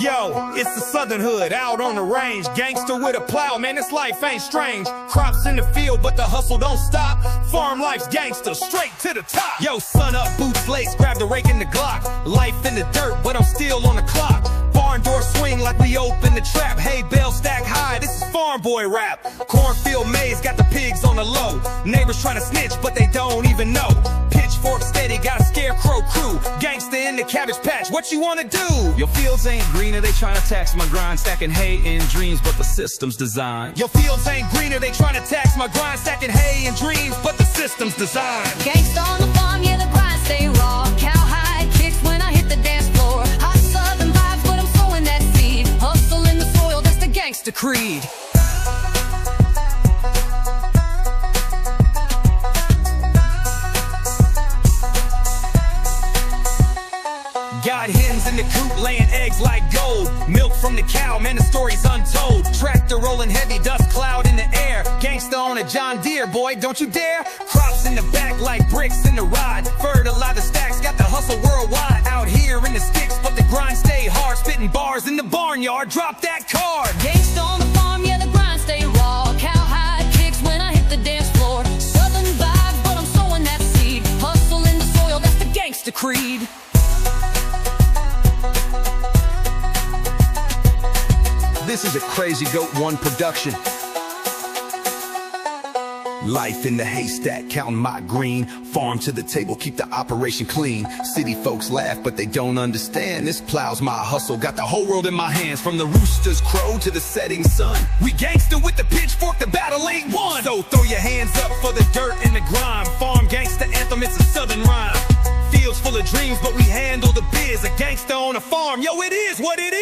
Yo, it's the southern hood, out on the range. Gangster with a plow, man, this life ain't strange. Crops in the field, but the hustle don't stop. Farm life's gangster, straight to the top. Yo, sun up, boots laced, grab the rake and the Glock. Life in the dirt, but I'm still on the clock. Barn door swing like we open the trap. Hay bale stack high, this is farm boy rap. Cornfield maze, got the pigs on the low. Neighbors trying to snitch, but they don't even know. Pitchfork steady, got a scarecrow crew. Gangster in the cabbage patch, what you wanna do? Your fields ain't greener, they trying to tax my grind. Stacking hay in dreams, but the system's designed. Your fields ain't greener, they trying to tax my grind. Stacking hay and dreams, but the system's designed. Gangsta on the farm, yeah, the grind stay raw. Cowhide kicks when I hit the dance floor. Hot southern vibes, but I'm sowing that seed. Hustle in the soil, that's the gangsta creed. Got hens in the coop laying eggs like gold. Milk from the cow, man, the story's untold. Tractor rolling heavy, dust cloud in the air. Gangsta on a John Deere, boy, don't you dare. Crops in the back like bricks in the rod. Fertilizer stacks, got the hustle worldwide. Out here in the sticks, but the grind stay hard. Spitting bars in the barnyard, drop that card. Gangsta on the farm, yeah, the grind stay raw. Cowhide kicks when I hit the dance floor. Southern vibes, but I'm sowing that seed. Hustle in the soil, that's the gangsta creed. This is a Krazygoat 1 production. Life in the haystack, counting my green. Farm to the table, keep the operation clean. City folks laugh, but they don't understand. This plow's my hustle, got the whole world in my hands. From the rooster's crow to the setting sun. We gangsta with the pitchfork, the battle ain't won. So throw your hands up for the dirt and the grime. Farm gangsta anthem, it's a southern rhyme. Fields full of dreams, but we handle the biz. A gangsta on a farm, yo, it is what it is.